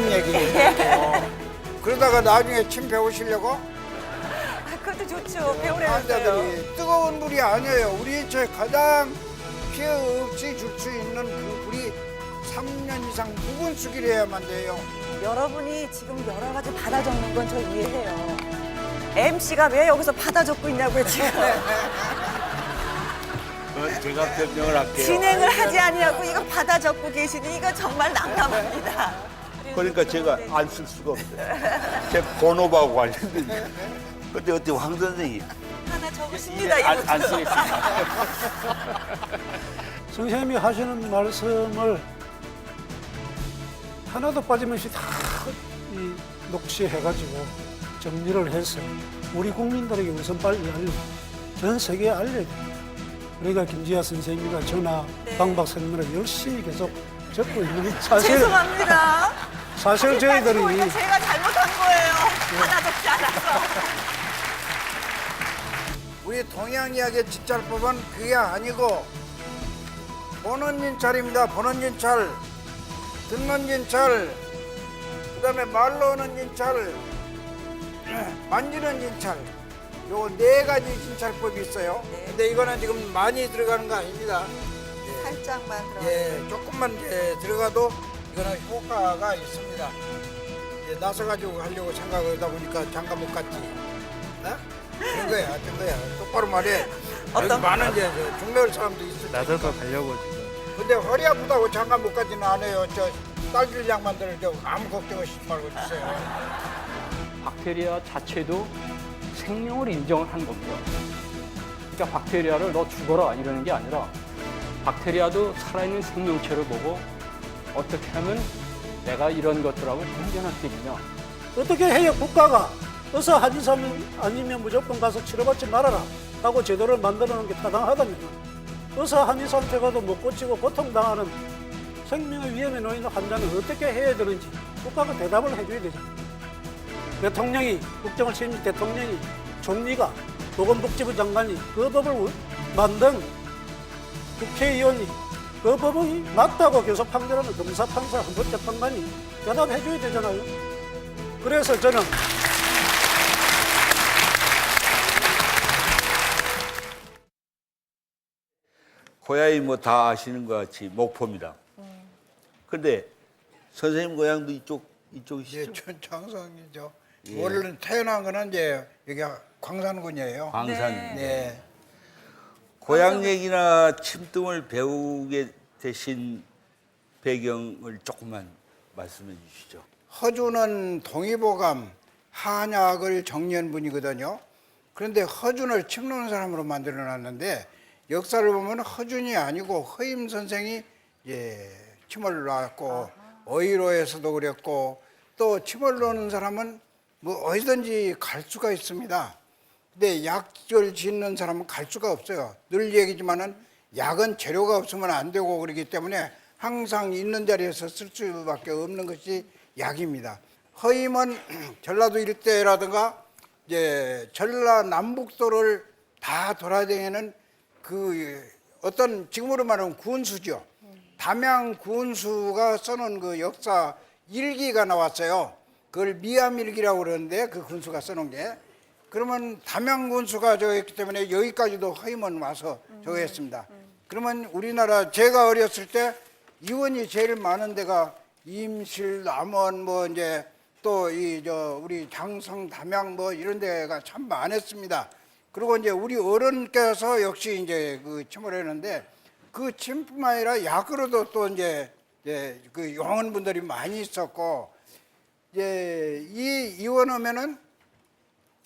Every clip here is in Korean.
좋은 얘기 해요. 그러다가 나중에 침 배우시려고 그것도 좋죠. 배우라면서요. 환자들이 뜨거운 물이 아니에요. 우리 인체에 가장 피해 없이 줄 수 있는 그 물이 3년 이상 묵은 수기를 돼요. 여러분이 지금 여러 가지 받아 적는 건 저 이해해요. MC가 왜 여기서 받아 적고 있냐고요, 지금. 제가 변명을 할게요. 진행을 하지 아니하고 이거 받아 적고 계시니 이거 정말 난감합니다. 그러니까 제가 안 쓸 수가 없어요. 제 본업하고 관련된. 근데 어때 황 선생이 하나 적으십니다, 이거. 안 쓰겠습니다. 선생님이 하시는 말씀을 하나도 빠짐없이 다 녹취해가지고 정리를 해서 우리 국민들에게 우선 빨리 알리고 전 세계에 알려야 돼요. 우리가 김지아 선생님과 전화 방박 선생님을 열심히 계속 적고 있는 사실 죄송합니다. 사실 저희들이 이거 제가 잘못한 거예요. 하나 적지 않아서. 우리 동양의학의 진찰법은 그게 아니고 보는 진찰입니다. 보는 진찰, 듣는 진찰, 그다음에 말로 하는 진찰, 만지는 진찰. 요 네 가지 진찰법이 있어요. 근데 이거는 지금 많이 들어가는 거 아닙니다. 살짝만 들어. 예, 조금만 들어가도 이거는 효과가 있습니다. 나서가지고 하려고 생각하다 보니까 장갑 못 갔지. 어? 된 거야. 똑바로 말해. 여기 많은 중매울 사람도 있을 테니까. 나서서 가려고 지금. 근데 허리 아프다고 장갑 못 가지는 않아요. 저 딸기 양반들 아무 걱정하시지 말고 주세요. 박테리아 자체도 생명을 인정을 한 겁니다. 그러니까 박테리아를 너 죽어라 이러는 게 아니라 박테리아도 살아있는 생명체를 보고 어떻게 하면 내가 이런 것들하고 공존할 수 있느냐. 어떻게 해야 국가가 어서 한의사면 아니면 무조건 가서 치료받지 말아라 하고 제도를 만들어 놓은 게 타당하다면 어서 한의사한테 가도 못 고치고 고통당하는 생명의 위험에 놓이는 환자는 어떻게 해야 되는지 국가가 대답을 해줘야 되잖아요. 대통령이 국정을 책임진 대통령이 총리가 보건복지부 장관이 그 법을 만든 국회의원이 그 법이 맞다고 계속 판결하는 검사, 판사, 헌법재판관이 대답해줘야 되잖아요. 그래서 저는 고향이 뭐 다 아시는 것 같이 목포입니다. 근데 선생님 고향도 이쪽이시죠? 예, 천창성이죠. 원래는 태어난 거는 이제 여기 광산군이에요. 광산. 네. 고향 얘기나 침등을 배우게 되신 배경을 조금만 말씀해 주시죠. 허준은 동의보감 한약을 정리한 분이거든요. 그런데 허준을 침 놓는 사람으로 만들어 놨는데 역사를 보면 허준이 아니고 허임 선생이 침을 놨고 어이로에서도 그랬고 또 침을 놓는 사람은 뭐 어디든지 갈 수가 있습니다. 근데 약을 짓는 사람은 갈 수가 없어요. 늘 얘기지만은 약은 재료가 없으면 안 되고 그러기 때문에 항상 있는 자리에서 쓸 수밖에 없는 것이 약입니다. 허임은 전라도 일대라든가 이제 전라남북도를 다 돌아다니는 그 어떤 지금으로 말하면 군수죠. 담양 군수가 써놓은 그 역사 일기가 나왔어요. 그걸 미암일기라고 그러는데 그 군수가 써놓은 게 그러면 담양 군수가 저였기 때문에 여기까지도 허임은 와서 저거 했습니다. 그러면 우리나라 제가 어렸을 때 이원이 제일 많은 데가 임실, 남원 뭐 이제 또 우리 장성, 담양 뭐 이런 데가 참 많았습니다. 그리고 이제 우리 어른께서 역시 이제 그 침을 했는데 그 침뿐만 아니라 약으로도 또 이제 그 용언분들이 많이 있었고 이제 이 이원하면은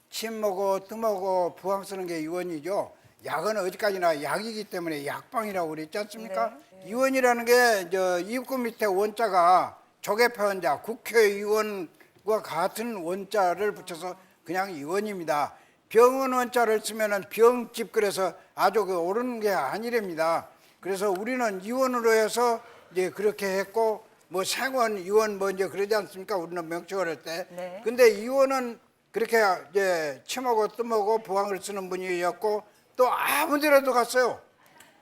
침 먹고 뜸 먹고 부항 쓰는 게 이원이죠. 약은 어디까지나 약이기 때문에 약방이라고 그랬지 않습니까? 네. 이원이라는 게 입구 밑에 원자가 조개표현자 국회의원과 같은 원자를 붙여서 그냥 이원입니다. 병원 원자를 쓰면은 병집 그래서 아주 그 옳은 게 아니랍니다. 그래서 우리는 이원으로 해서 이제 그렇게 했고 뭐 생원, 이원 뭐 이제 그러지 않습니까? 우리는 명칭을 할 때. 네. 근데 이원은 그렇게 이제 침하고 뜸하고 부항을 쓰는 분이었고 또 아무 데라도 갔어요.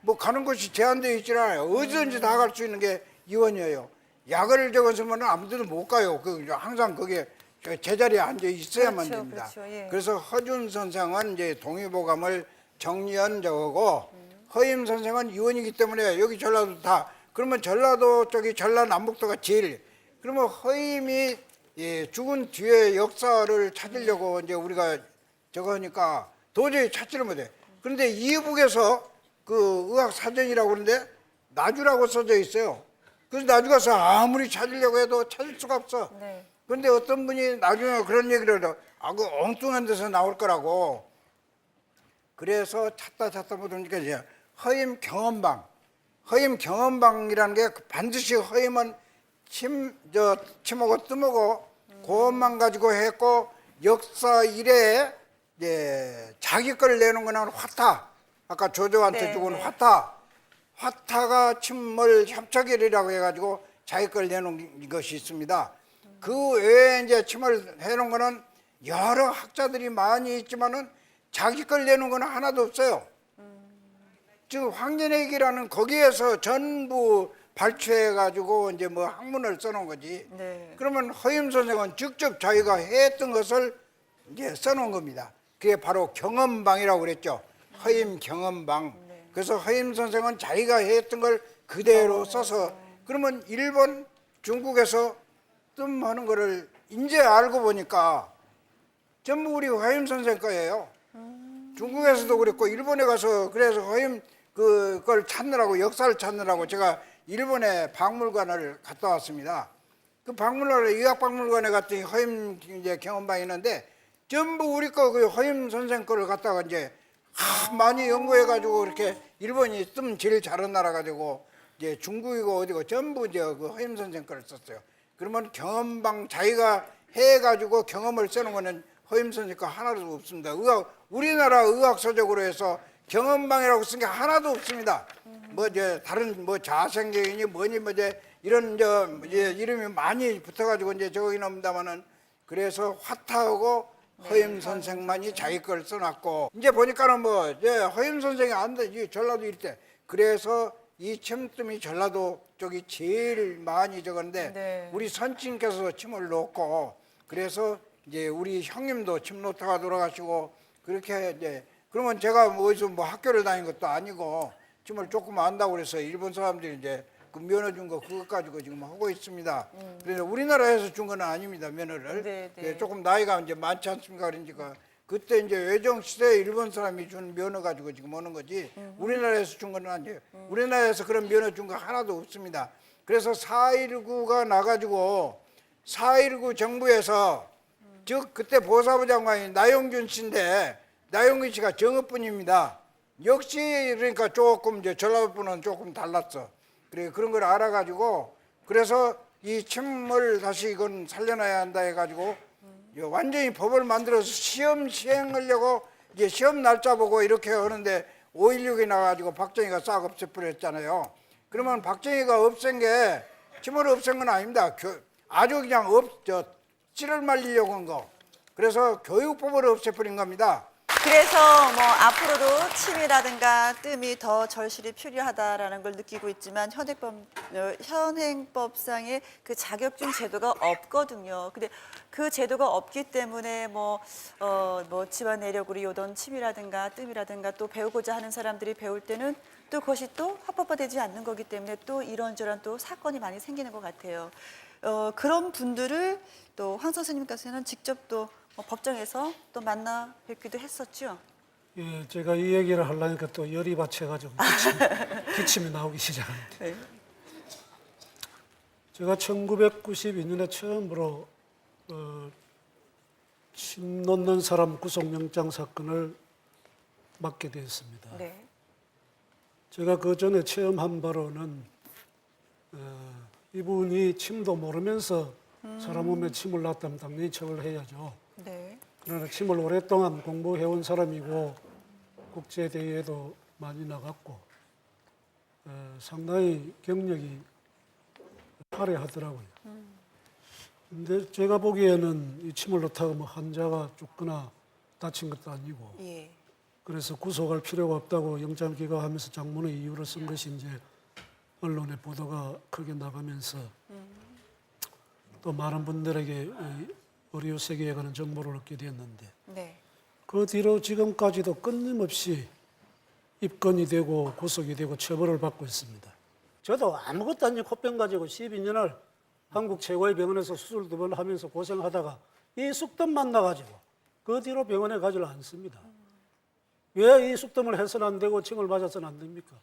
뭐 가는 곳이 제한되어 있지 않아요. 어디든지 다 갈 수 있는 게 이원이에요. 약을 적었으면 아무데도 못 가요. 항상 거기에 제자리에 앉아 있어야만 그렇죠, 됩니다. 그렇죠, 예. 그래서 허준 선생은 이제 동의보감을 정리한 적이고 허임 선생은 의원이기 때문에 여기 전라도 다 그러면 전라도 쪽이 전라남북도가 제일 그러면 허임이 죽은 뒤에 역사를 찾으려고 이제 우리가 저거 하니까 도저히 찾지를 못해. 그런데 이북에서 그 의학 사전이라고 그러는데 나주라고 써져 있어요. 그래서 나주 가서 아무리 찾으려고 해도 찾을 수가 없어. 네. 그런데 어떤 분이 나중에 그런 얘기를 해요. 그 엉뚱한 데서 나올 거라고. 그래서 찾다 보니까 이제 허임 경험방이라는 게 반드시 허임은 침하고 뜸하고 그것만 가지고 했고 역사 이래에 자기 걸 내는 거는 화타. 아까 조조한테 네, 죽은 네. 화타가 침몰 협착일이라고 해가지고 자기 걸 내놓은 것이 있습니다. 그 외에 이제 침을 해놓은 거는 여러 학자들이 많이 있지만은 자기 걸 내놓은 거는 하나도 없어요. 즉 황진애기라는 거기에서 전부 발췌해가지고 이제 뭐 학문을 써놓은 거지. 네. 그러면 허임 선생은 직접 자기가 했던 것을 이제 써놓은 겁니다. 그게 바로 경험방이라고 그랬죠. 허임 경험방. 그래서 허임 선생은 자기가 했던 걸 그대로 써서 그러면 일본, 중국에서 뜸하는 거를 이제 알고 보니까 전부 우리 허임 선생 거예요. 중국에서도 그랬고 일본에 가서 그래서 허임 그걸 찾느라고 역사를 찾느라고 제가 일본에 박물관을 갔다 왔습니다. 그 박물관에 의학박물관에 갔더니 허임 이제 경험방이 있는데 전부 우리 거 그 허임 선생 거를 갖다가 이제 많이 연구해가지고 이렇게 일본이 뜸 제일 잘한 나라 가지고 이제 중국이고 어디고 전부 이제 그 허임 선생 거를 썼어요. 그러면 경험방 자기가 해가지고 경험을 써놓은 거는 허임 선생 거 하나도 없습니다. 우리나라 의학서적으로 해서 경험방이라고 쓴 게 하나도 없습니다. 뭐 이제 다른 뭐 자생경이니 뭐니 뭐 이제 이런 이제 이름이 많이 붙어가지고 이제 저기 납니다만은 그래서 화타하고 허임 선생만이 자기 걸 써놨고 이제 보니까는 뭐 이제 허임 선생이 안 돼. 이 전라도 일대 그래서 이 침뜸이 전라도 쪽이 제일 많이 적었는데 네. 우리 선친께서 침을 놓고 그래서 이제 우리 형님도 침 놓다가 돌아가시고 그렇게 이제 그러면 제가 뭐 어디서 뭐 학교를 다닌 것도 아니고 침을 조금 안다고 그래서 일본 사람들이 이제 그 면허 준 거 그것 가지고 지금 하고 있습니다. 그래서 우리나라에서 준 건 아닙니다, 면허를. 네, 네. 예, 조금 나이가 이제 많지 않습니까? 그러니까 그때 이제 외정 시대에 일본 사람이 준 면허 가지고 지금 오는 거지 우리나라에서 준 건 아니에요. 우리나라에서 그런 면허 준 거 하나도 없습니다. 그래서 4.19가 나가지고 4.19 정부에서 즉 그때 보사부 장관이 나용균 씨인데 나용균 씨가 정읍분입니다. 역시 그러니까 조금 이제 전라도분은 조금 달랐어. 그래 그런 걸 알아가지고 그래서 이 침을 다시 이건 살려놔야 한다 해가지고 완전히 법을 만들어서 시험 시행하려고 이제 시험 날짜 보고 이렇게 하는데 5.16이 나가지고 박정희가 싹 없애버렸잖아요. 그러면 박정희가 없앤 게 침을 없앤 건 아닙니다. 아주 그냥 찌를 말리려고 한 거. 그래서 교육법을 없애버린 겁니다. 그래서 뭐 앞으로도 침이라든가 뜸이 더 절실히 필요하다라는 걸 느끼고 있지만 현행법상의 그 자격증 제도가 없거든요. 근데 그 제도가 없기 때문에 뭐 집안 내력으로 요던 침이라든가 뜸이라든가 또 배우고자 하는 사람들이 배울 때는 또 그것이 또 합법화되지 않는 거기 때문에 또 이런저런 또 사건이 많이 생기는 것 같아요. 그런 분들을 또 황 선생님께서는 직접 또 법정에서 또 만나 뵙기도 했었죠. 예, 제가 이 얘기를 하려니까 또 열이 받쳐가지고 기침이 나오기 시작합니다. 네. 제가 1992년에 처음으로 침 놓는 사람 구속영장 사건을 맡게 되었습니다. 네. 제가 그 전에 체험한 바로는 이분이 침도 모르면서 사람 몸에 침을 놨다면 당연히 처벌해야죠. 네. 그러나 침을 오랫동안 공부해온 사람이고 국제대회에도 많이 나갔고 상당히 경력이 화려하더라고요. 근데 제가 보기에는 이 침을 놓다가 뭐 환자가 죽거나 다친 것도 아니고 예. 그래서 구속할 필요가 없다고 영장 기각하면서 장문의 이유로 쓴 것이 이제 언론의 보도가 크게 나가면서 또 많은 분들에게 이 의료 세계에 관한 정보를 얻게 되었는데 네. 그 뒤로 지금까지도 끊임없이 입건이 되고 구속이 되고 처벌을 받고 있습니다. 저도 아무것도 아닌 코병 가지고 12년을 한국 최고의 병원에서 수술 2번 하면서 고생하다가 이 쑥뜸 만나가지고 그 뒤로 병원에 가지를 않습니다. 왜 이 쑥뜸을 해서는 안 되고 침을 맞아서는 안 됩니까?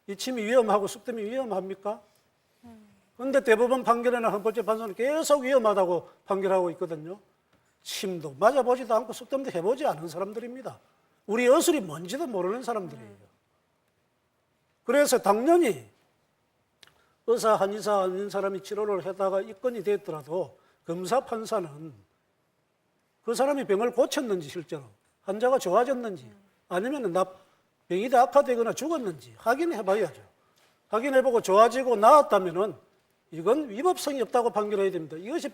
이 침이 위험하고 쑥뜸이 위험합니까? 그런데 대법원 판결에는 헌법재 판사는 계속 위험하다고 판결하고 있거든요. 침도 맞아보지도 않고 쑥뜸도 해보지 않은 사람들입니다. 우리 어술이 뭔지도 모르는 사람들이에요. 그래서 당연히 의사, 한의사 아닌 사람이 치료를 하다가 입건이 됐더라도 검사, 판사는 그 사람이 병을 고쳤는지 실제로 환자가 좋아졌는지 아니면 병이 더 악화되거나 죽었는지 확인해봐야죠. 확인해보고 좋아지고 나았다면은 이건 위법성이 없다고 판결해야 됩니다. 이것이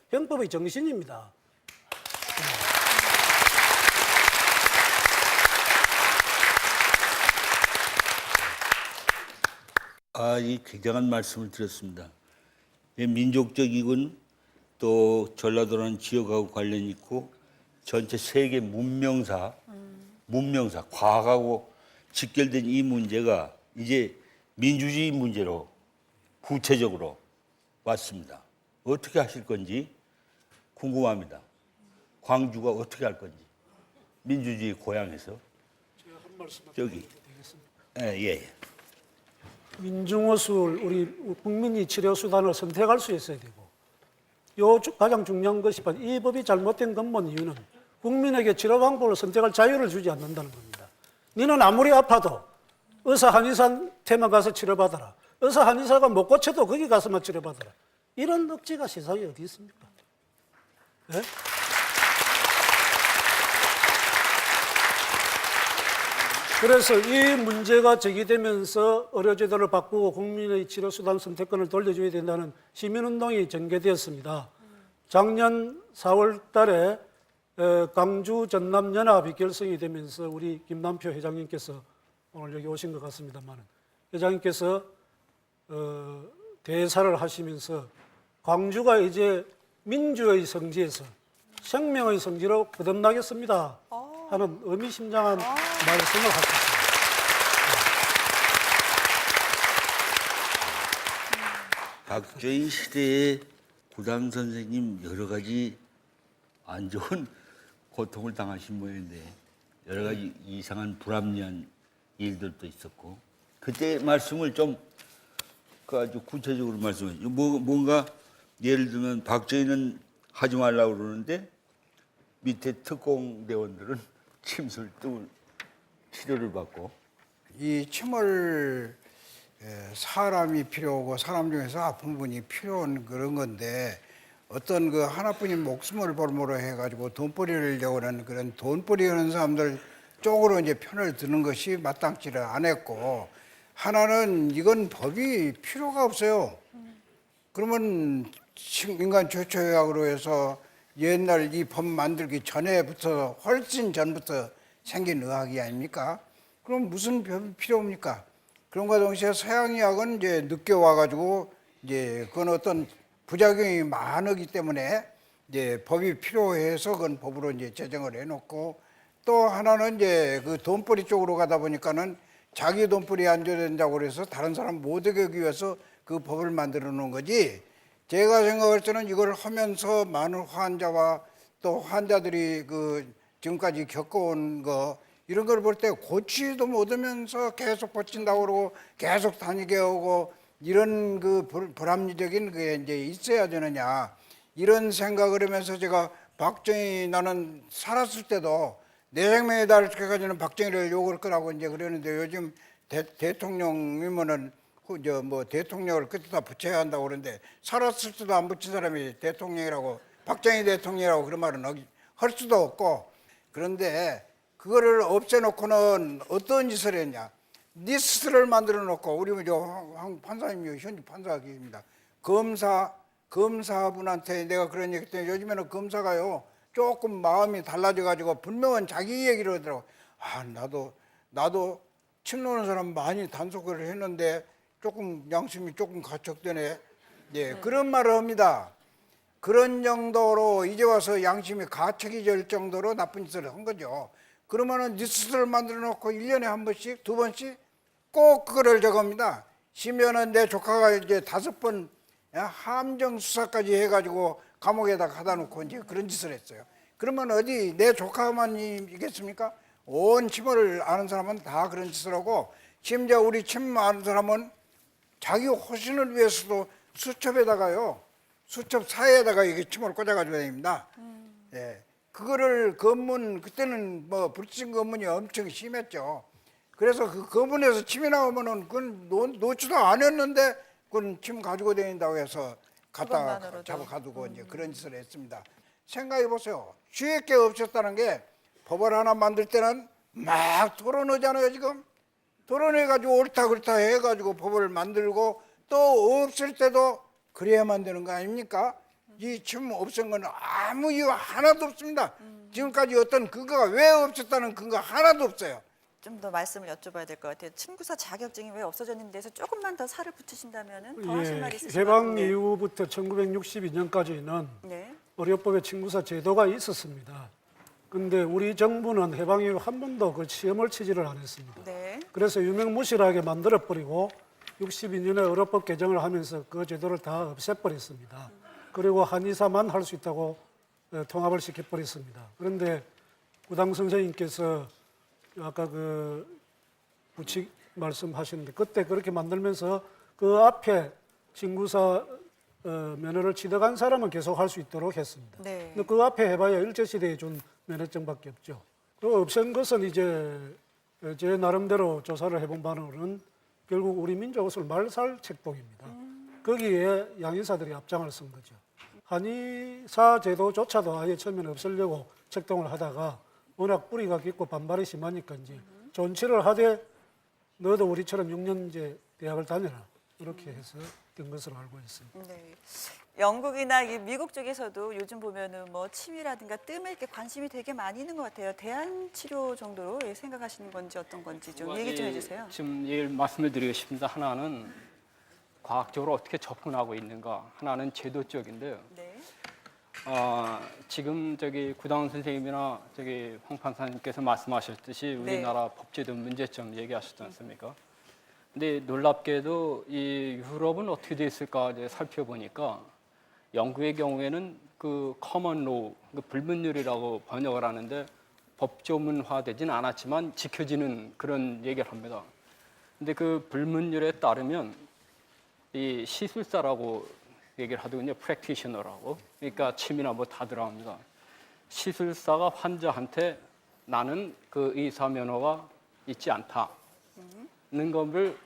병법의 정신입니다. 이 굉장한 말씀을 드렸습니다. 민족적이군 또 전라도라는 지역하고 관련이 있고 전체 세계 문명사, 과학하고 직결된 이 문제가 이제 민주주의 문제로 구체적으로 왔습니다. 어떻게 하실 건지 궁금합니다. 광주가 어떻게 할 건지 민주주의 고향에서 제가 한 말씀 저기 되겠습니까? 예. 민중의술, 우리 국민이 치료 수단을 선택할 수 있어야 되고, 요 가장 중요한 것이 바로 이 법이 잘못된 근본 이유는 국민에게 치료 방법을 선택할 자유를 주지 않는다는 겁니다. 너는 아무리 아파도 의사 한의사한테만 가서 치료받아라. 의사 한의사가 못 고쳐도 거기 가서만 치료받아라. 이런 억지가 세상에 어디 있습니까? 네? 그래서 이 문제가 제기되면서 의료제도를 바꾸고 국민의 치료수단 선택권을 돌려줘야 된다는 시민운동이 전개되었습니다. 작년 4월 달에 강주 전남연합이 결성이 되면서 우리 김남표 회장님께서 오늘 여기 오신 것 같습니다만 회장님께서 대사를 하시면서 광주가 이제 민주의 성지에서 생명의 성지로 거듭나겠습니다 하는 의미심장한 말씀을 하셨습니다. 박정희 시대에 구당 선생님 여러 가지 안 좋은 고통을 당하신 모양인데 여러 가지 이상한 불합리한 일들도 있었고 그때 말씀을 좀 아주 구체적으로 말씀해 주세요. 뭔가 예를 들면 박정희는 하지 말라고 그러는데 밑에 특공대원들은 침술 뜸을 치료를 받고 이 침을 사람이 필요하고 사람 중에서 아픈 분이 필요한 그런 건데 어떤 그 하나뿐인 목숨을 볼모로 해가지고 돈벌이를 하는 그런 돈벌이 하는 사람들 쪽으로 이제 편을 드는 것이 마땅치를 않았고 하나는 이건 법이 필요가 없어요. 그러면 인간 최초의학으로 해서 옛날 이 법 만들기 전에부터 훨씬 전부터 생긴 의학이 아닙니까? 그럼 무슨 법이 필요합니까? 그런과 동시에 서양의학은 이제 늦게 와가지고 이제 그건 어떤 부작용이 많기 때문에 이제 법이 필요해서 그건 법으로 이제 제정을 해놓고 또 하나는 이제 그 돈벌이 쪽으로 가다 보니까는 자기 돈벌이 안 줘야 된다고 그래서 다른 사람 못 어기기 위해서 그 법을 만들어 놓은 거지. 제가 생각할 때는 이걸 하면서 많은 환자와 또 환자들이 그 지금까지 겪어온 거 이런 걸 볼 때 고치도 못하면서 계속 고친다고 그러고 계속 다니게 하고 이런 그 불합리적인 게 이제 있어야 되느냐 이런 생각을 하면서 제가 박정희 나는 살았을 때도 내 생명에 달할 때까지는 박정희를 욕을 거라고 이제 그러는데 요즘 대통령이면은 뭐 대통령을 끝에다 붙여야 한다고 그러는데 살았을 때도 안 붙인 사람이 대통령이라고 박정희 대통령이라고 그런 말은 할 수도 없고 그런데 그거를 없애놓고는 어떤 짓을 했냐 리스트를 만들어 놓고 우리 황 판사님이 현직 판사가 계십니다. 검사분한테 내가 그런 얘기 했더니 요즘에는 검사가요 조금 마음이 달라져 가지고 분명한 자기 얘기를 하더라고. 나도 침 놓는 사람 많이 단속을 했는데 조금 양심이 조금 가척되네. 예, 그런 말을 합니다. 그런 정도로 이제 와서 양심이 가책이 될 정도로 나쁜 짓을 한 거죠. 그러면은 뉴스를 만들어 놓고 1년에 한 번씩, 2번씩 꼭 그거를 저겁니다. 심지어는 내 조카가 이제 5번 함정 수사까지 해가지고 감옥에다 가다 놓고 이제 그런 짓을 했어요. 그러면 어디 내 조카만이겠습니까? 온 침을 아는 사람은 다 그런 짓을 하고, 심지어 우리 침 아는 사람은 자기 호신을 위해서도 수첩에다가요, 수첩 사이에다가 이게 침을 꽂아가지고 다닙니다. 예. 그거를 검문, 그때는 뭐 불신 검문이 엄청 심했죠. 그래서 그 검문에서 침이 나오면은 그건 놓지도 않았는데 그건 침 가지고 다닌다고 해서 갖다가 그것만으로도. 잡아 가두고 이제 그런 짓을 했습니다. 생각해 보세요. 쥐의 게 없었다는 게 법을 하나 만들 때는 막 토론하잖아요, 지금. 토론해가지고 옳다 그렇다 해가지고 법을 만들고 또 없을 때도 그래야만 되는 거 아닙니까? 이 침 없앤 건 아무 이유 하나도 없습니다. 지금까지 어떤 근거가 왜 없었다는 근거 하나도 없어요. 좀 더 말씀을 여쭤봐야 될 것 같아요. 침구사 자격증이 왜 없어졌는지 대해서 조금만 더 살을 붙이신다면은 더 하실 말이 있으실 것 해방 같은데. 이후부터 1962년까지는 네. 의료법에 친구사 제도가 있었습니다. 근데 우리 정부는 해방 이후 한 번도 그 시험을 치지를 않았습니다. 네. 그래서 유명무실하게 만들어버리고 62년에 의료법 개정을 하면서 그 제도를 다 없애버렸습니다. 그리고 한의사만 할 수 있다고 통합을 시켜버렸습니다. 그런데 구당 선생님께서 아까 그 부칙 말씀하시는데 그때 그렇게 만들면서 그 앞에 친구사 면허를 취득한 사람은 계속 할 수 있도록 했습니다. 네. 근데 그 앞에 해봐야 일제시대에 준 면허증밖에 없죠. 그 없앤 것은 이제 제 나름대로 조사를 해본 바로는 결국 우리 민족의 말살 책동입니다. 거기에 양인사들이 앞장을 쓴 거죠. 한의사 제도조차도 아예 처음에는 없애려고 책동을 하다가 워낙 뿌리가 깊고 반발이 심하니까 이제 존치를 하되 너도 우리처럼 6년제 대학을 다녀라 이렇게 해서 된 것으로 알고 있습니다. 네. 영국이나 이 미국 쪽에서도 요즘 보면은 뭐 침이라든가 뜸에 이렇게 관심이 되게 많이 있는 것 같아요. 대안 치료 정도로 생각하시는 건지 어떤 건지 좀 얘기 좀 해주세요. 지금 말씀을 드리고 싶습니다. 하나는 과학적으로 어떻게 접근하고 있는가, 하나는 제도적인데요. 네. 지금 저기 구다운 선생님이나 저기 황 판사님께서 말씀하셨듯이 우리나라 법제도 문제점 얘기하셨지 않습니까? 근데 놀랍게도 이 유럽은 어떻게 돼 있을까 이제 살펴보니까 영국의 경우에는 그 커먼 로우, 그 불문율이라고 번역을 하는데 법조문화되진 않았지만 지켜지는 그런 얘기를 합니다. 근데 그 불문율에 따르면 이 시술사라고 얘기를 하더군요. 프랙티셔너라고. 그러니까 침이나 뭐 다 들어갑니다. 시술사가 환자한테 나는 그 의사 면허가 있지 않다는 것을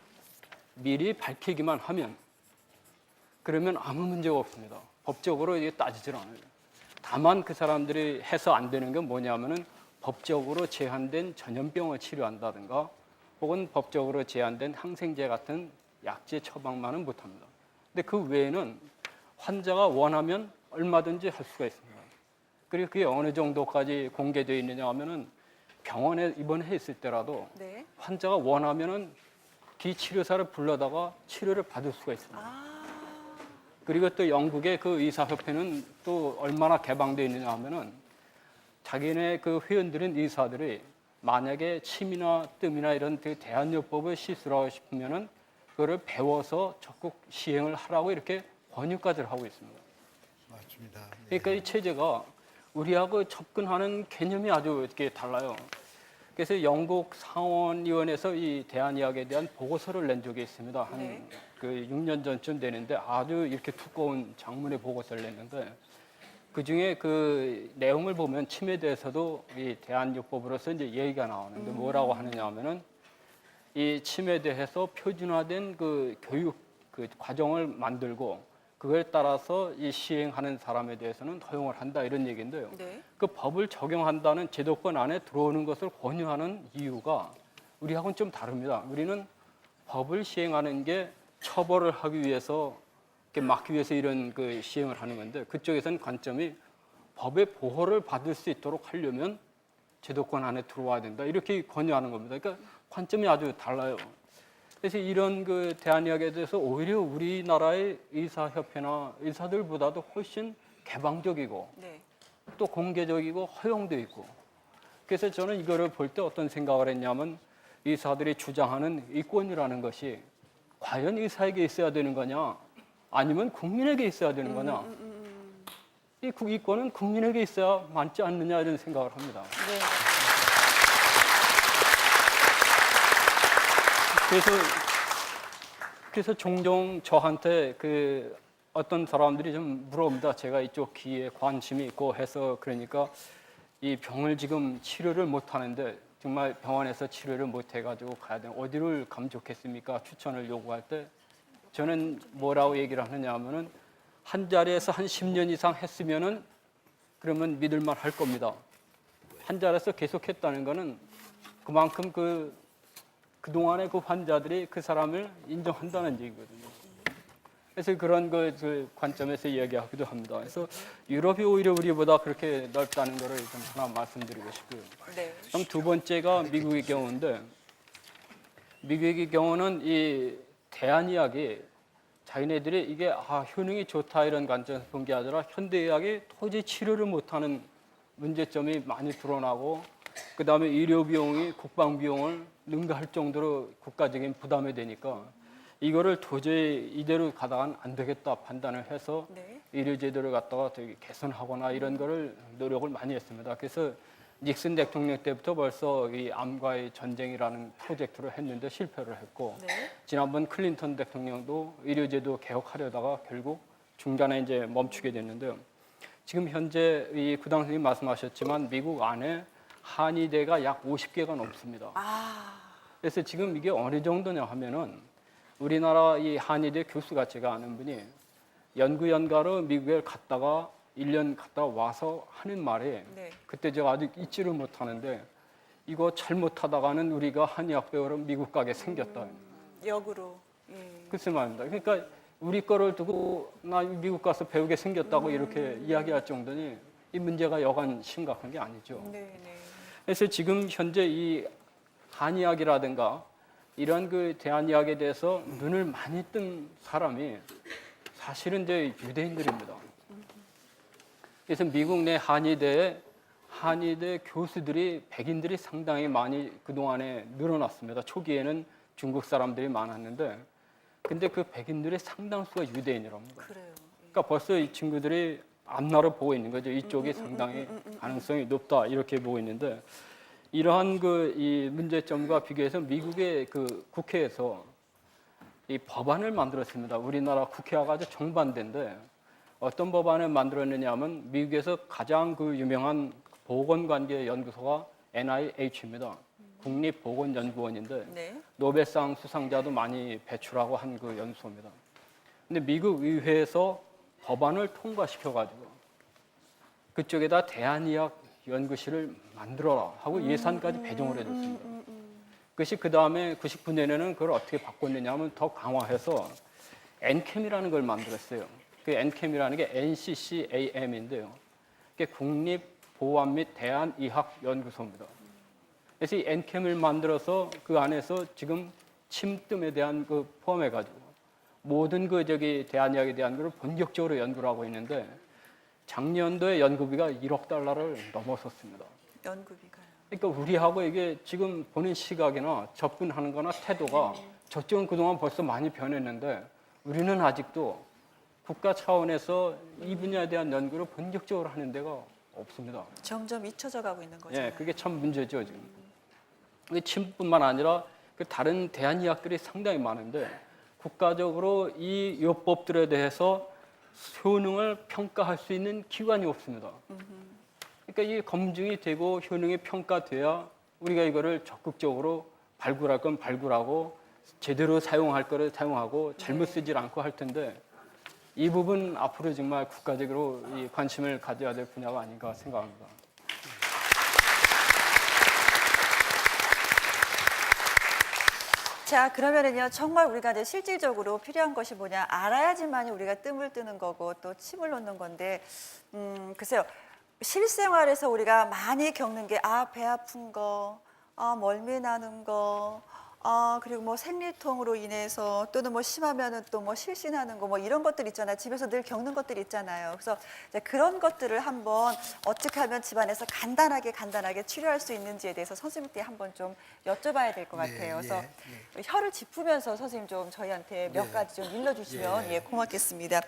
미리 밝히기만 하면 그러면 아무 문제가 없습니다. 법적으로 이게 따지질 않아요. 다만 그 사람들이 해서 안 되는 건 뭐냐면은 법적으로 제한된 전염병을 치료한다든가 혹은 법적으로 제한된 항생제 같은 약제 처방만은 못합니다. 근데 그 외에는 환자가 원하면 얼마든지 할 수가 있습니다. 그리고 그게 어느 정도까지 공개되어 있느냐 하면은 병원에 입원해 있을 때라도 네. 환자가 원하면은 기치료사를 불러다가 치료를 받을 수가 있습니다. 그리고 또 영국의 그 의사협회는 또 얼마나 개방되어 있느냐 하면은 자기네 그 회원들인 의사들이 만약에 침이나 뜸이나 이런 그 대안요법을 시술하고 싶으면은 그거를 배워서 적극 시행을 하라고 이렇게 권유까지 하고 있습니다. 맞습니다. 그러니까 이 체제가 우리하고 접근하는 개념이 아주 이렇게 달라요. 그래서 영국 상원의원에서 이 대안의학에 대한 보고서를 낸 적이 있습니다. 한 그 6년 전쯤 되는데 아주 이렇게 두꺼운 장문의 보고서를 냈는데 그 중에 그 내용을 보면 침에 대해서도 이 대안요법으로서 이제 얘기가 나오는데 뭐라고 하느냐 하면은 이 침에 대해서 표준화된 그 교육 그 과정을 만들고 그거에 따라서 이 시행하는 사람에 대해서는 허용을 한다 이런 얘기인데요. 네. 그 법을 적용한다는 제도권 안에 들어오는 것을 권유하는 이유가 우리하고는 좀 다릅니다. 우리는 법을 시행하는 게 처벌을 하기 위해서 이렇게 막기 위해서 이런 그 시행을 하는 건데 그쪽에서는 관점이 법의 보호를 받을 수 있도록 하려면 제도권 안에 들어와야 된다 이렇게 권유하는 겁니다. 그러니까 관점이 아주 달라요. 그래서 이런 그 대안의학에 대해서 오히려 우리나라의 의사협회나 의사들보다도 훨씬 개방적이고 네. 또 공개적이고 허용도 있고. 그래서 저는 이거를 볼 때 어떤 생각을 했냐면 의사들이 주장하는 이권이라는 것이 과연 의사에게 있어야 되는 거냐 아니면 국민에게 있어야 되는 거냐. 이 이권은 국민에게 있어야 맞지 않느냐 이런 생각을 합니다. 네. 그래서 종종 저한테 그 어떤 사람들이 좀 물어봅니다. 제가 이쪽 기에 관심이 있고 해서 그러니까 이 병을 지금 치료를 못 하는데 정말 병원에서 치료를 못 해가지고 가야 되는 어디를 가면 좋겠습니까? 추천을 요구할 때 저는 뭐라고 얘기를 하느냐 하면은 한 자리에서 한 10년 이상 했으면은 그러면 믿을만 할 겁니다. 한 자리에서 계속 했다는 거는 그만큼 그동안의 그 환자들이 그 사람을 인정한다는 얘기거든요. 그래서 그런 그 관점에서 이야기하기도 합니다. 그래서 유럽이 오히려 우리보다 그렇게 넓다는 거를 좀 하나 말씀드리고 싶고요. 네. 그럼 두 번째가 미국의 경우인데 미국의 경우는 이 대한의학이 자기네들이 이게 효능이 좋다 이런 관점에서 본 게 아니라 현대의학이 도저히 치료를 못하는 문제점이 많이 드러나고 그다음에 의료 비용이 국방 비용을 능가할 정도로 국가적인 부담이 되니까 이거를 도저히 이대로 가다가는 안 되겠다 판단을 해서 네. 의료 제도를 갖다가 되게 개선하거나 이런 거를 노력을 많이 했습니다. 그래서 닉슨 대통령 때부터 벌써 이 암과의 전쟁이라는 프로젝트를 했는데 실패를 했고 네. 지난번 클린턴 대통령도 의료 제도 개혁하려다가 결국 중간에 이제 멈추게 됐는데요. 지금 현재 이 구당선생님 말씀하셨지만 미국 안에 한의대가 약 50개가 넘습니다. 그래서 지금 이게 어느 정도냐 하면은 우리나라 이 한의대 교수 같지가 않은 분이 연구연가로 미국에 갔다가 1년 갔다 와서 하는 말이 네. 그때 제가 아직 잊지를 못하는데 이거 잘못하다가는 우리가 한의학 배우러 미국 가게 생겼다. 역으로. 예. 글쎄 말입니다. 그러니까 우리 거를 두고 나 미국 가서 배우게 생겼다고 이렇게 이야기할 정도니 이 문제가 여간 심각한 게 아니죠. 네, 네. 그래서 지금 현재 이 한의학이라든가 이런 그 대한의학에 대해서 눈을 많이 뜬 사람이 사실은 이제 유대인들입니다. 그래서 미국 내 한의대 교수들이 백인들이 상당히 많이 그동안에 늘어났습니다. 초기에는 중국 사람들이 많았는데 근데 그 백인들의 상당수가 유대인이랍니다. 그래요. 그러니까 벌써 이 친구들이 앞날을 보고 있는 거죠. 이쪽이 상당히 가능성이 높다 이렇게 보고 있는데 이러한 이 문제점과 비교해서 미국의 그 국회에서 이 법안을 만들었습니다. 우리나라 국회와 아주 정반대인데 어떤 법안을 만들었느냐 하면 미국에서 가장 그 유명한 보건관계연구소가 NIH입니다. 국립보건연구원인데 네. 노벨상 수상자도 많이 배출하고 한 그 연구소입니다. 근데 미국 의회에서 법안을 통과시켜가지고 그쪽에다 대한의학 연구실을 만들어라 하고 예산까지 배정을 해줬습니다. 그것이 그 다음에 99년에는 그걸 어떻게 바꿨느냐 하면 더 강화해서 NCAM이라는 걸 만들었어요. 그 NCAM이라는 게 NCCAM인데요. 그게 국립보안 및 대한의학연구소입니다. 그래서 이 NCAM을 만들어서 그 안에서 지금 침뜸에 대한 그 포함해가지고 모든 대한의학에 대한 걸 본격적으로 연구를 하고 있는데 작년도에 연구비가 1억 달러를 넘어섰습니다. 연구비가요. 그러니까 우리하고 이게 지금 보는 시각이나 접근하는 거나 태도가 저쪽은 그동안 벌써 많이 변했는데 우리는 아직도 국가 차원에서 이 분야에 대한 연구를 본격적으로 하는 데가 없습니다. 점점 잊혀져 가고 있는 거죠. 예, 그게 참 문제죠, 지금. 침뿐만 아니라 그 다른 대한의학들이 상당히 많은데 국가적으로 이 요법들에 대해서 효능을 평가할 수 있는 기관이 없습니다. 그러니까 이게 검증이 되고 효능이 평가돼야 우리가 이거를 적극적으로 발굴할 건 발굴하고 제대로 사용할 거를 사용하고 잘못 쓰질 않고 할 텐데 이 부분 앞으로 정말 국가적으로 이 관심을 가져야 될 분야가 아닌가 생각합니다. 자, 그러면은요, 정말 우리가 이제 실질적으로 필요한 것이 뭐냐, 알아야지만이 우리가 뜸을 뜨는 거고 또 침을 놓는 건데, 글쎄요, 실생활에서 우리가 많이 겪는 게, 배 아픈 거, 멀미 나는 거, 그리고 뭐 생리통으로 인해서 또는 뭐 심하면은 또 뭐 실신하는 거 뭐 이런 것들 있잖아요. 집에서 늘 겪는 것들 있잖아요. 그래서 이제 그런 것들을 한번 어떻게 하면 집안에서 간단하게 치료할 수 있는지에 대해서 선생님께 한번 좀 여쭤봐야 될 것 네, 같아요. 그래서 예, 혀를 짚으면서 선생님 좀 저희한테 몇 가지 좀 일러주시면 예. 고맙겠습니다.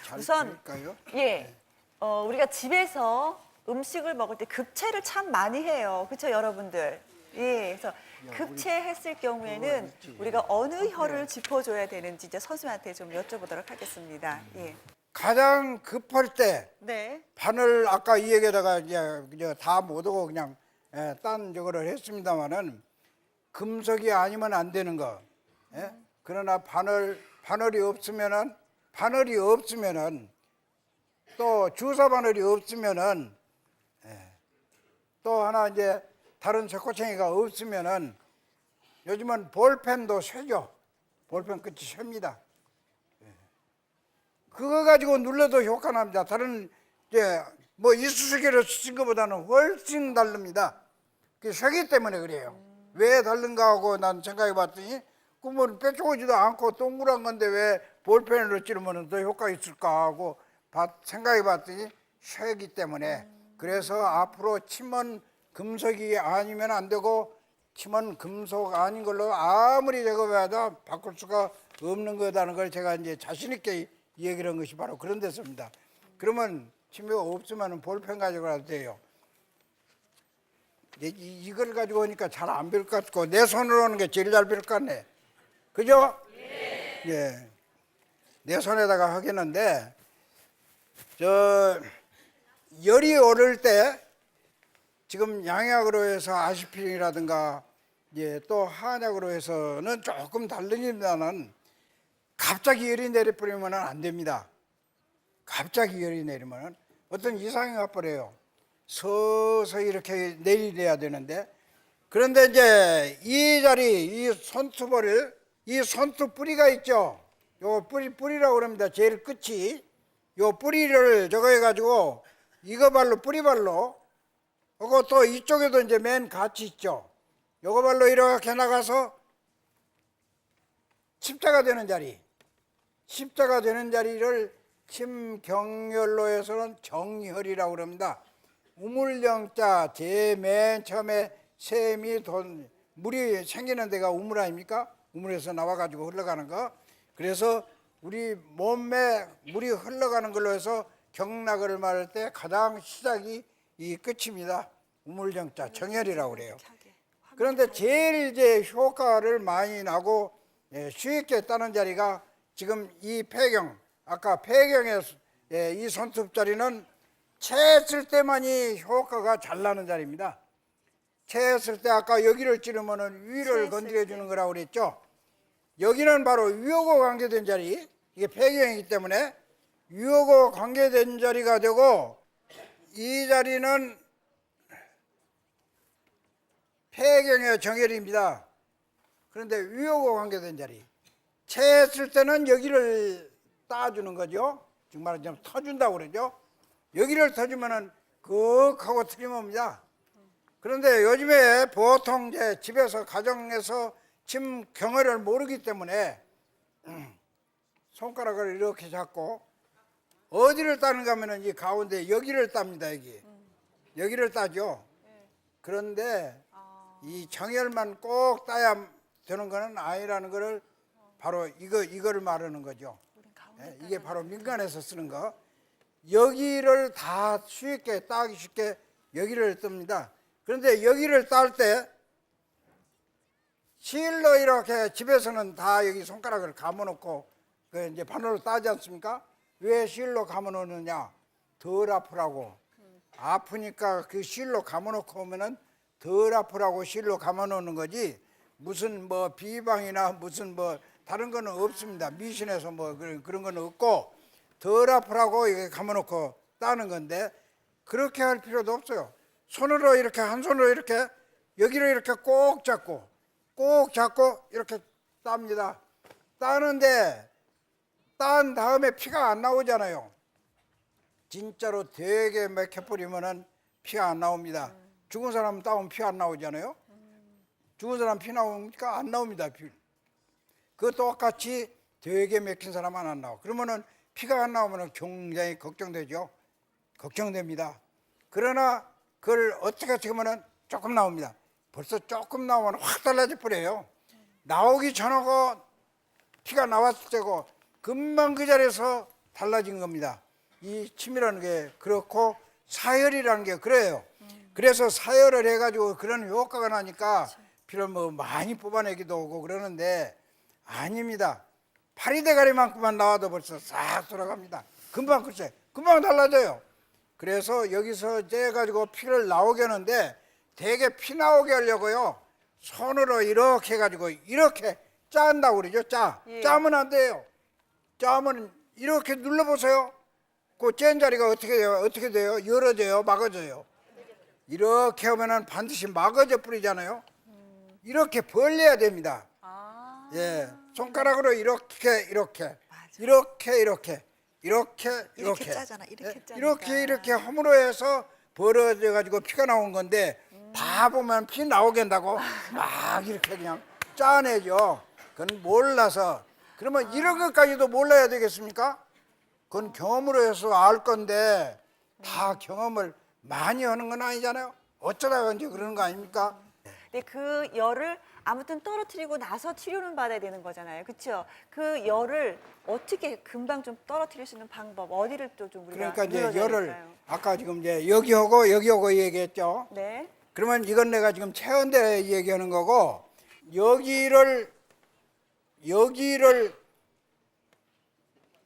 잘 우선 들을까요? 예, 우리가 집에서 음식을 먹을 때 급체를 참 많이 해요. 그렇죠, 여러분들? 예, 그래서 급체했을 경우에는 우리가 어느 혀를 짚어줘야 되는지 이제 선생님한테 좀 여쭤보도록 하겠습니다. 예. 가장 급할 때 네. 바늘 아까 이 얘기에다가 이제 다 못 오고 그냥 딴 저거를 했습니다마는 금속이 아니면 안 되는 거. 예? 그러나 바늘이 없으면은 또 주사 바늘이 없으면은 또 하나 이제 다른 쇠꼬챙이가 없으면은 요즘은 볼펜도 쇠죠. 볼펜 끝이 쇠입니다. 그거 가지고 눌러도 효과 납니다. 다른 이제 뭐 이쑤시개를 쓴 것보다는 훨씬 다릅니다. 그게 쇠기 때문에 그래요. 왜 다른가 하고 난 생각해 봤더니 그뭐 뾰족하지도 않고 동그란 건데 왜 볼펜으로 찌르면 더 효과 있을까 하고 생각해 봤더니 쇠기 때문에 그래서 앞으로 침은 금속이 아니면 안 되고 침은 금속 아닌 걸로 아무리 작업해도 바꿀 수가 없는 거다는 걸 제가 이제 자신 있게 얘기를 한 것이 바로 그런 데서입니다. 그러면 침이 없으면 볼펜 가지고라도 돼요. 이걸 가지고 오니까 잘 안 배울 것 같고 내 손으로 오는 게 제일 잘 배울 것 같네. 그죠? 예. 내 손에다가 하겠는데 열이 오를 때 지금 양약으로 해서 아시피린이라든가 또 한약으로 해서는 조금 다르지만은 갑자기 열이 내려버리면 안 됩니다. 갑자기 열이 내리면 어떤 이상이 와버려요. 서서히 이렇게 내려야 되는데 그런데 이제 이 자리 이 손톱을 이 손톱 뿌리가 있죠. 요 뿌리라고 그럽니다. 제일 끝이 요 뿌리를 저거 해가지고 이거 발로 뿌리발로 그리고 또 이쪽에도 이제 맨 같이 있죠. 요거 발로 이렇게 나가서 십자가 되는 자리를 침경혈로 해서는 정혈이라고 그럽니다. 우물정자 제 맨 처음에 샘이 물이 생기는 데가 우물 아닙니까? 우물에서 나와가지고 흘러가는 거. 그래서 우리 몸에 물이 흘러가는 걸로 해서 경락을 말할 때 가장 시작이 이 끝입니다. 우물정자 정혈이라고 그래요. 그런데 제일 이제 효과를 많이 나고 쉽게 따는 자리가 지금 이 폐경, 아까 폐경의 이 손톱 자리는 채했을 때만이 효과가 잘 나는 자리입니다. 채했을 때 아까 여기를 찌르면은 위를 건드려 주는 거라고 그랬죠. 여기는 바로 위하고 관계된 자리, 이게 폐경이기 때문에 위하고 관계된 자리가 되고 이 자리는 폐경의 정혈입니다. 그런데 위하고 관계된 자리, 채했을 때는 여기를 따주는 거죠. 지금 말하자면 터준다고 그러죠. 여기를 터주면은 극하고 틀림없습니다. 그런데 요즘에 보통 이제 집에서 가정에서 침 경혈을 모르기 때문에 손가락을 이렇게 잡고 어디를 따는가 하면은 이 가운데 여기를 땁니다. 여기를 따죠. 그런데 이 정혈만 꼭 따야 되는 거는 아니라는 거를 바로 이거를 말하는 거죠. 이게 바로 민간에서 쓰는 거. 여기를 다 쉽게 따기 쉽게 여기를 뜹니다. 그런데 여기를 딸 때 실로 이렇게 집에서는 다 여기 손가락을 감아놓고 그 이제 바늘로 따지 않습니까? 왜 실로 감아놓느냐? 덜 아프라고. 아프니까 그 실로 감아놓고 오면은 덜 아프라고 실로 감아놓는 거지. 무슨 뭐 비방이나 무슨 뭐 다른 거는 없습니다. 미신에서 뭐 그런 거는 없고 덜 아프라고 이렇게 감아놓고 따는 건데 그렇게 할 필요도 없어요. 손으로 이렇게 한 손으로 이렇게 여기를 이렇게 꼭 잡고 이렇게 땁니다. 따는데 딴 다음에 피가 안 나오잖아요. 진짜로 되게 맥혀버리면은 피가 안 나옵니다. 죽은 사람 따면 피 안 나오잖아요. 죽은 사람 피 나옵니까? 안 나옵니다. 피. 그 똑같이 되게 맥힌 사람은 안 나와. 그러면은 피가 안 나오면 굉장히 걱정되죠. 걱정됩니다. 그러나 그걸 어떻게 찍으면은 조금 나옵니다. 벌써 조금 나오면 확 달라져 버려요. 나오기 전하고 피가 나왔을 때고 금방 그 자리에서 달라진 겁니다. 이 침이라는 게 그렇고 사열이라는 게 그래요. 그래서 사열을 해가지고 그런 효과가 나니까 피를 뭐 많이 뽑아내기도 하고 그러는데 아닙니다. 파리대가리만큼만 나와도 벌써 싹 돌아갑니다. 금방 글쎄 금방 달라져요. 그래서 여기서 째가지고 피를 나오게 하는데 되게 피 나오게 하려고요. 손으로 이렇게 해가지고 이렇게 짠다고 그러죠. 예. 짜면 안 돼요. 짜면 이렇게 눌러보세요. 그 짠 자리가 어떻게 돼요? 어떻게 돼요? 열어져요? 막아져요? 이렇게 하면은 반드시 막아져 뿌리잖아요. 이렇게 벌려야 됩니다. 아. 예, 손가락으로 이렇게 이렇게 이렇게 짜잖아, 이렇게 짜니까. 이렇게 함으로 해서 벌어져 가지고 피가 나온 건데 다 보면 피 나오게 한다고 막 이렇게 그냥 짜내죠. 그건 몰라서. 그러면 이런 것까지도 몰라야 되겠습니까? 그건 경험으로 해서 알 건데 다 경험을 많이 하는 건 아니잖아요. 어쩌다가 이제 그러는 거 아닙니까? 근데 그 열을 아무튼 떨어뜨리고 나서 치료는 받아야 되는 거잖아요. 그렇죠? 그 열을 어떻게 금방 좀 떨어뜨릴 수 있는 방법 어디를 또 좀 우리가 그러니까 이제 눌러줘야 열을 될까요? 아까 지금 이제 여기하고 얘기했죠. 네. 그러면 이건 내가 지금 체온대 얘기하는 거고 여기를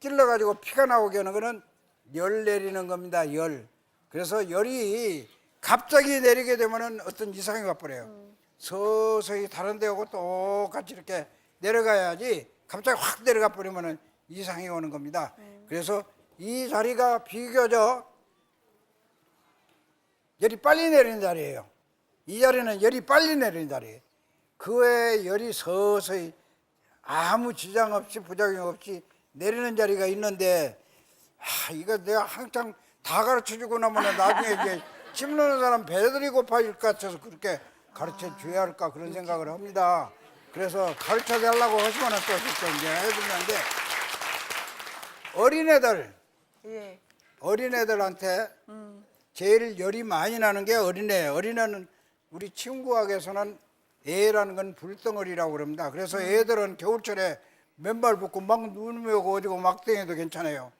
찔러가지고 피가 나오게 하는 거는 열 내리는 겁니다. 열. 그래서 열이 갑자기 내리게 되면은 어떤 이상이 와버려요. 서서히 다른 데하고 똑같이 이렇게 내려가야지 갑자기 확 내려가 버리면은 이상이 오는 겁니다. 그래서 이 자리가 비교적 열이 빨리 내리는 자리예요. 이 자리는 열이 빨리 내리는 자리예요. 그 외에 열이 서서히 아무 지장 없이 부작용 없이 내리는 자리가 있는데 이거 내가 항상 다 가르쳐주고 나면 나중에 이제 침 놓는 사람 배들이 고파질 것 같아서 그렇게 가르쳐 줘야 할까 그런 생각을 합니다. 그래서 가르쳐 달라고 하시면 또 이제 해주는데 예. 어린애들한테 제일 열이 많이 나는 게 어린애예요. 어린애는 우리 친구학에서는 애라는 건 불덩어리라고 그럽니다. 그래서 애들은 겨울철에 맨발 벗고 막 눈이 오고 어디고 막 다녀도 괜찮아요.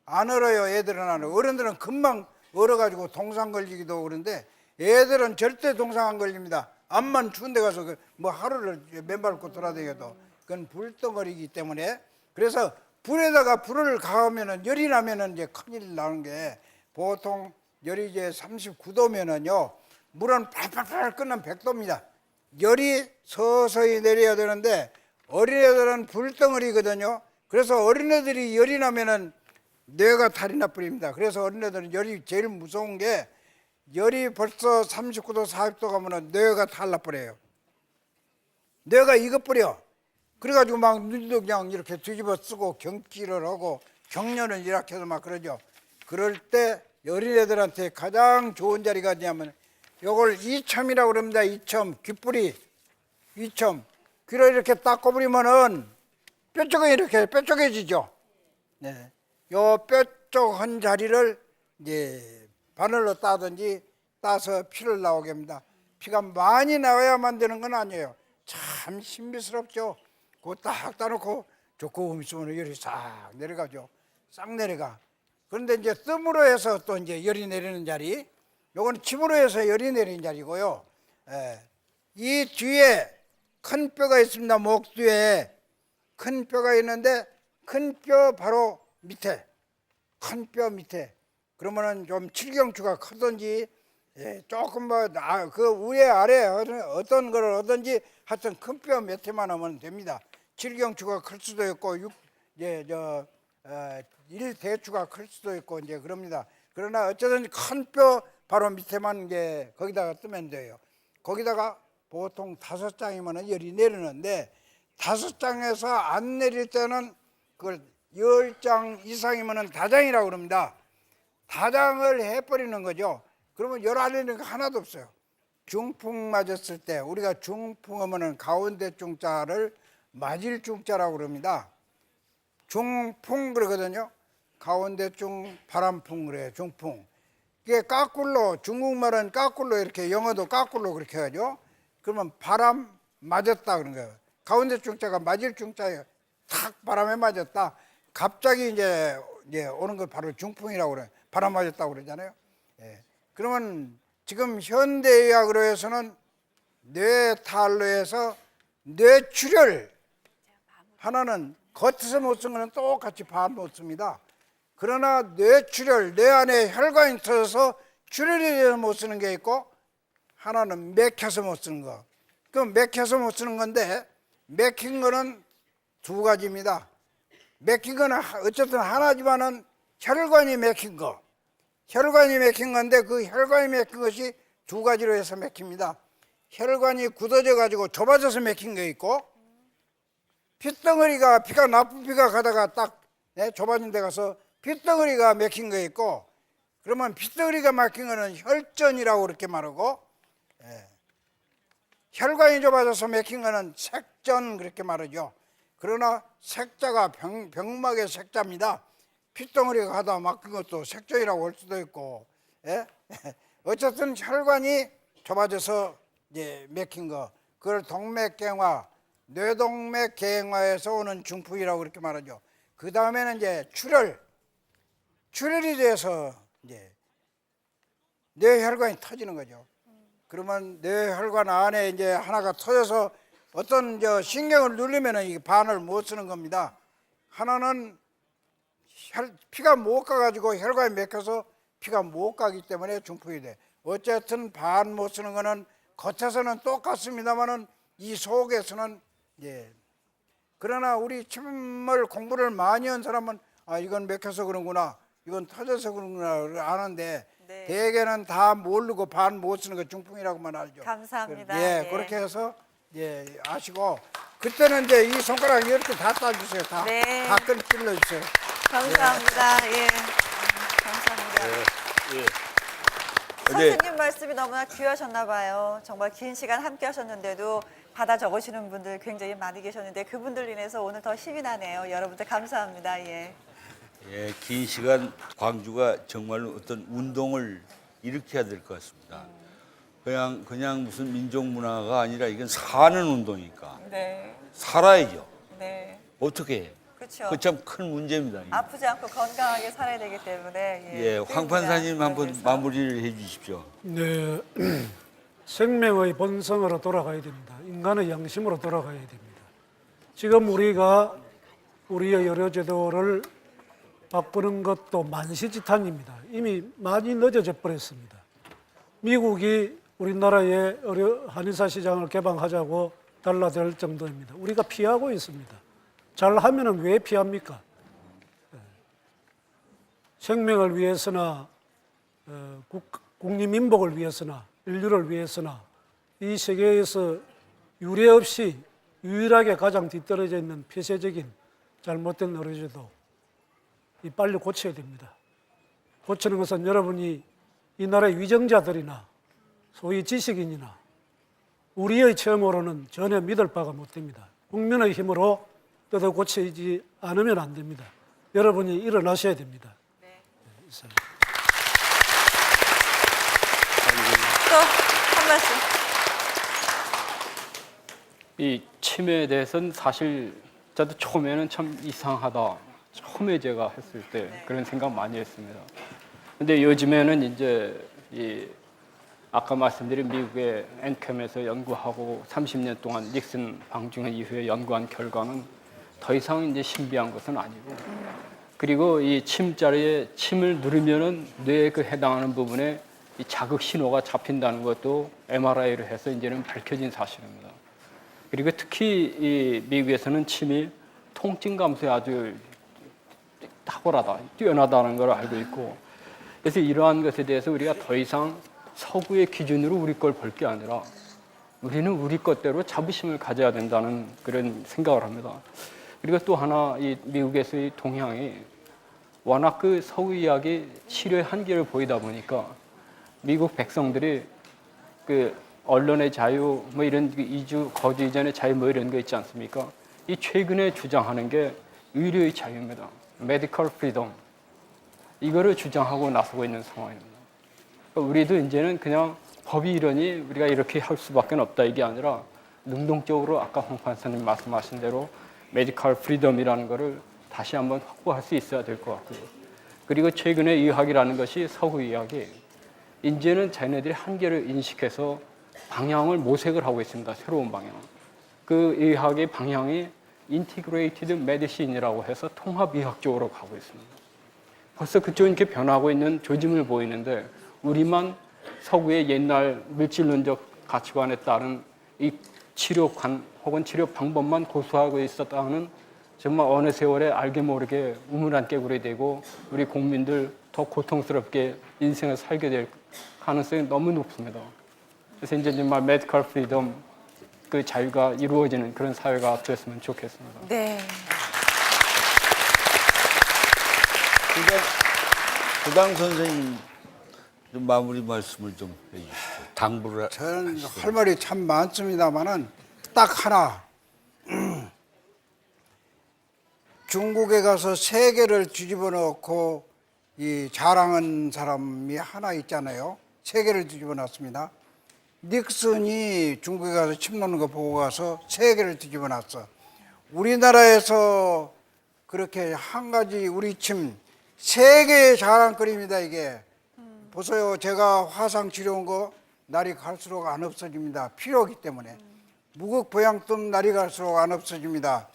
안 얼어요. 애들은 안 얼어. 어른들은 금방 얼어가지고 동상 걸리기도 하고 그런데 애들은 절대 동상 안 걸립니다. 암만 추운 데 가서 뭐 하루를 맨발 벗고 돌아다녀도 그건 불덩어리이기 때문에 그래서 불에다가 불을 가하면은 열이 나면은 이제 큰일 나는 게 보통 열이 이제 39도면은요 물은 팔팔팔 끓는 100도입니다. 열이 서서히 내려야 되는데 어린애들은 불덩어리거든요. 그래서 어린애들이 열이 나면은 뇌가 탈이 나버립니다. 그래서 어린애들은 열이 제일 무서운 게 열이 벌써 39도, 40도 가면은 뇌가 탈나버려요. 뇌가 익어버려. 그래가지고 막 눈도 그냥 이렇게 뒤집어 쓰고 경기를 하고 경련을 이렇게 해서 막 그러죠. 그럴 때 어린애들한테 가장 좋은 자리가 어디냐면 요걸 이첨이라고 그럽니다. 이첨, 귓불이 이첨. 귀를 이렇게 딱 꼽으면은 뾰족해 이렇게 뾰족해지죠. 네. 요 뾰족한 자리를 이제 바늘로 따든지 따서 피를 나오게 합니다. 피가 많이 나와야만 되는 건 아니에요. 참 신비스럽죠. 그거 딱 따놓고 조금 있으면 열이 싹 내려가죠. 싹 내려가. 그런데 이제 뜸으로 해서 또 이제 열이 내리는 자리, 요건 침으로 해서 열이 내리는 자리고요. 이 뒤에 큰 뼈가 있습니다. 목 뒤에 큰 뼈가 있는데 큰 뼈 바로 밑에, 큰 뼈 밑에. 그러면은 좀 칠경추가 크든지 조금 그 위에 아래 어떤 걸 하든지 하여튼 큰 뼈 밑에만 하면 됩니다. 칠경추가 클 수도 있고 일대추가 클 수도 있고 이제 그럽니다. 그러나 어쨌든 큰 뼈 바로 밑에만 이제 거기다가 뜨면 돼요. 거기다가 보통 5장이면 열이 내리는데 5장에서 안 내릴 때는 그걸 10장 이상이면 다장이라고 그럽니다. 다장을 해버리는 거죠. 그러면 열 안 내리는 거 하나도 없어요. 중풍 맞았을 때 우리가 중풍하면은 가운데 중자를 맞을 중자라고 그럽니다. 중풍 그러거든요. 가운데 중 바람풍 그래요. 중풍. 이게 까꿀로 중국말은 까꿀로 이렇게 영어도 까꿀로 그렇게 하죠. 그러면 바람 맞았다 그런 거예요. 가운데 중자가 맞을 중자예요. 탁 바람에 맞았다. 갑자기 이제 오는 걸 바로 중풍이라고 그래요. 바람 맞았다고 그러잖아요. 예. 그러면 지금 현대의학으로 해서는 뇌탈로에서 뇌출혈 하나는 겉에서 못 쓴 거는 똑같이 반 못 씁니다. 그러나 뇌출혈, 뇌 안에 혈관이 터져서 출혈이 돼서 못 쓰는 게 있고 하나는 맥혀서 못 쓰는 거. 그 맥혀서 못 쓰는 건데 맥힌 거는 두 가지입니다. 맥힌 거는 어쨌든 하나지만은 혈관이 맥힌 거. 혈관이 맥힌 건데 그 혈관이 맥힌 것이 두 가지로 해서 맥힙니다. 혈관이 굳어져 가지고 좁아져서 맥힌 게 있고 핏덩어리가 피가 나쁜 피가 가다가 딱 좁아진 데 가서 핏덩어리가 맥힌 거 있고 그러면 핏덩어리가 막힌 거는 혈전이라고 그렇게 말하고 혈관이 좁아져서 맥힌 거는 색전 그렇게 말하죠. 그러나 색자가 병막의 색자입니다. 핏덩어리가 가다 막힌 것도 색전이라고 할 수도 있고 어쨌든 혈관이 좁아져서 이제 맥힌 거 그걸 동맥경화 뇌동맥경화에서 오는 중풍이라고 그렇게 말하죠. 그 다음에는 이제 출혈이 돼서 이제 뇌혈관이 터지는 거죠. 그러면 뇌혈관 안에 이제 하나가 터져서 어떤 신경을 누르면은 이게 반을 못 쓰는 겁니다. 하나는 피가 못 가가지고 혈관이 막혀서 피가 못 가기 때문에 중풍이 돼. 어쨌든 반 못 쓰는 거는 겉에서는 똑같습니다만은 이 속에서는 그러나 우리 침을 공부를 많이 한 사람은 이건 맥혀서 그런구나, 이건 터져서 그런구나 아는데 네. 대개는 다 모르고 반 못 쓰는 거 중풍이라고만 알죠. 감사합니다. 예, 그렇게 해서 아시고 그때는 이제 이 손가락 이렇게 다 따주세요. 다 네. 찔러 주세요. 감사합니다. 예. 감사합니다. 선생님 말씀이 너무나 귀하셨나 봐요. 정말 긴 시간 함께 하셨는데도 받아 적으시는 분들 굉장히 많이 계셨는데 그분들 인해서 오늘 더 힘이 나네요. 여러분들 감사합니다. 예. 예, 긴 시간 광주가 정말로 어떤 운동을 일으켜야 될 것 같습니다. 그냥 무슨 민족 문화가 아니라 이건 사는 운동이니까 네. 살아야죠. 네. 어떻게 해? 그렇죠. 그 참 큰 문제입니다. 이게. 아프지 않고 건강하게 살아야 되기 때문에 예, 황 판사님 한번 그래서. 마무리를 해주십시오. 네, 생명의 본성으로 돌아가야 됩니다. 인간의 양심으로 돌아가야 됩니다. 지금 우리가 우리의 여러 제도를 바꾸는 것도 만시지탄입니다. 이미 많이 늦어져 버렸습니다. 미국이 우리나라의 한의사 시장을 개방하자고 달라들 정도입니다. 우리가 피하고 있습니다. 잘하면은 왜 피합니까? 생명을 위해서나 국민민복을 위해서나 인류를 위해서나 이 세계에서 유례 없이 유일하게 가장 뒤떨어져 있는 폐쇄적인 잘못된 의료제도 빨리 고쳐야 됩니다. 고치는 것은 여러분이 이 나라의 위정자들이나 소위 지식인이나 우리의 체험으로는 전혀 믿을 바가 못 됩니다. 국민의 힘으로 뜯어 고치지 않으면 안 됩니다. 여러분이 일어나셔야 됩니다. 네. 이상. 또 한 말씀. 이 치매에 대해서는 사실 저도 처음에는 참 이상하다. 처음에 제가 했을 때 그런 생각 많이 했습니다. 근데 요즘에는 이제 아까 말씀드린 미국의 앤캠에서 연구하고 30년 동안 닉슨 방중현 이후에 연구한 결과는 더 이상 이제 신비한 것은 아니고 그리고 이 침자리에 침을 누르면은 뇌에 그 해당하는 부분에 이 자극 신호가 잡힌다는 것도 MRI를 해서 이제는 밝혀진 사실입니다. 그리고 특히 이 미국에서는 침이 통증 감소에 아주 탁월하다, 뛰어나다는 걸 알고 있고 그래서 이러한 것에 대해서 우리가 더 이상 서구의 기준으로 우리 걸 볼 게 아니라 우리는 우리 것대로 자부심을 가져야 된다는 그런 생각을 합니다. 그리고 또 하나 이 미국에서의 동향이 워낙 그 서구 의학이 치료의 한계를 보이다 보니까 미국 백성들이 그 언론의 자유, 뭐 이런 이주 거주 이전의 자유 뭐 이런 거 있지 않습니까? 이 최근에 주장하는 게 의료의 자유입니다. 메디컬 프리덤. 이거를 주장하고 나서고 있는 상황입니다. 그러니까 우리도 이제는 그냥 법이 이러니 우리가 이렇게 할 수밖에 없다 이게 아니라 능동적으로 아까 홍 판사님 말씀하신 대로 메디컬 프리덤이라는 거를 다시 한번 확보할 수 있어야 될 것 같고요. 그리고 최근에 의학이라는 것이 서구 의학이 이제는 자기네들이 한계를 인식해서 방향을 모색을 하고 있습니다. 새로운 방향. 그 의학의 방향이 인티그레이티드 메디신이라고 해서 통합의학 쪽으로 가고 있습니다. 벌써 그쪽은 이렇게 변하고 있는 조짐을 보이는데 우리만 서구의 옛날 물질론적 가치관에 따른 이 치료관 혹은 치료 방법만 고수하고 있었다는 정말 어느 세월에 알게 모르게 우물안 깨굴이 되고 우리 국민들 더 고통스럽게 인생을 살게 될 가능성이 너무 높습니다. 그래서 이제 정말 메디컬 프리덤 그 자유가 이루어지는 그런 사회가 됐으면 좋겠습니다. 네. 그러니까 부당 선생님 좀 마무리 말씀을 좀 해주시죠. 당부를 저는 할 말이 참 많습니다만은 딱 하나. 중국에 가서 세계를 뒤집어 놓고 이 자랑한 사람이 하나 있잖아요. 세계를 뒤집어 놨습니다. 닉슨이 중국에 가서 침 놓는 거 보고 가서 세계를 뒤집어 놨어. 우리나라에서 그렇게 한 가지 우리 침 세계의 자랑거리입니다, 이게. 보세요. 제가 화상 치료한 거 날이 갈수록 안 없어집니다. 필요하기 때문에. 무극보양뜸 날이 갈수록 안 없어집니다.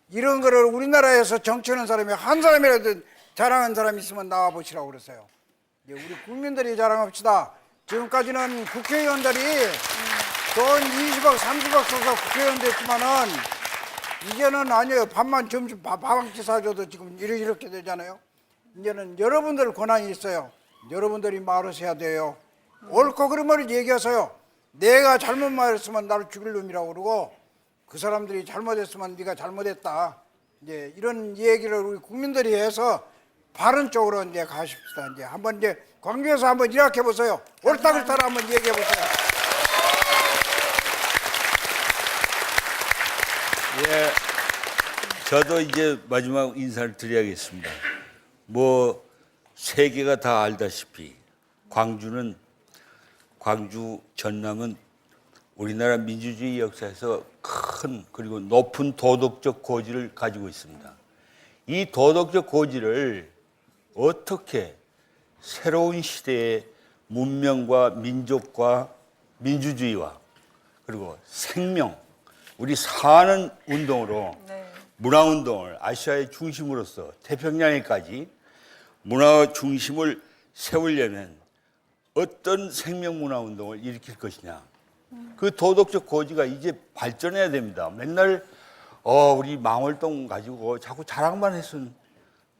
이런 거를 우리나라에서 정치하는 사람이 한 사람이라도 자랑한 사람이 있으면 나와보시라고 그랬어요. 이제 우리 국민들이 자랑합시다. 지금까지는 국회의원들이 돈 20억, 30억 써서 국회의원 됐지만은 이제는 아니에요. 밥만 점심 밥 한 끼 사줘도 지금 이렇게 되잖아요. 이제는 여러분들 권한이 있어요. 여러분들이 말을 해야 돼요. 옳고 그른 말을 얘기하세요. 내가 잘못 말했으면 나를 죽일 놈이라고 그러고 그 사람들이 잘못했으면 네가 잘못했다. 이제 이런 얘기를 우리 국민들이 해서 바른 쪽으로 이제 가십시다. 이제 한번 이제 광주에서 한번 일학해 보세요. 옳다 그렇다를 한번 얘기해 보세요. 예, 저도 이제 마지막 인사를 드려야겠습니다. 뭐 세계가 다 알다시피 광주 전남은 우리나라 민주주의 역사에서 큰 그리고 높은 도덕적 고지를 가지고 있습니다. 이 도덕적 고지를 어떻게 새로운 시대의 문명과 민족과 민주주의와 그리고 생명, 우리 사는 운동으로 문화운동을 아시아의 중심으로서 태평양에까지 문화 중심을 세우려면 어떤 생명문화운동을 일으킬 것이냐. 그 도덕적 고지가 이제 발전해야 됩니다. 맨날 우리 망월동 가지고 자꾸 자랑만 했으면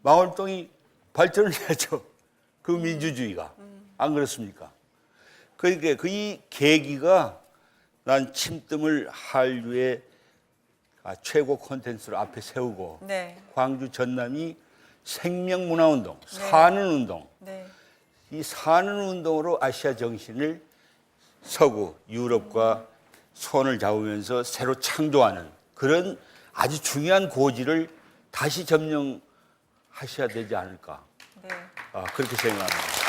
망월동이 발전을 해야죠. 그 민주주의가. 안 그렇습니까? 그러니까 그 이 계기가 난 침뜸을 한류의 최고 콘텐츠를 앞에 세우고 네. 광주 전남이 생명문화운동, 사는 운동, 이 사는 운동으로 아시아 정신을 서구 유럽과 손을 잡으면서 새로 창조하는 그런 아주 중요한 고지를 다시 점령하셔야 되지 않을까. 네. 그렇게 생각합니다.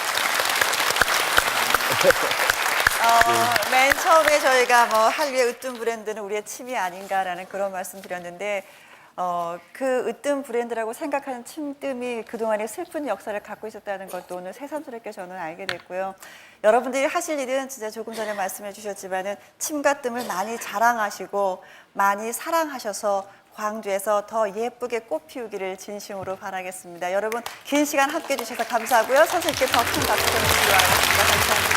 맨 처음에 저희가 뭐 한류의 으뜸 브랜드는 우리의 침이 아닌가라는 그런 말씀 드렸는데 그 으뜸 브랜드라고 생각하는 침뜸이 그동안의 슬픈 역사를 갖고 있었다는 것도 오늘 새삼스럽게 저는 알게 됐고요. 여러분들이 하실 일은 진짜 조금 전에 말씀해 주셨지만은 침과 뜸을 많이 자랑하시고 많이 사랑하셔서 광주에서 더 예쁘게 꽃 피우기를 진심으로 바라겠습니다. 여러분 긴 시간 함께해 주셔서 감사하고요. 선생님께 더 큰 박수 좀 주시기 바라겠습니다. 감사합니다.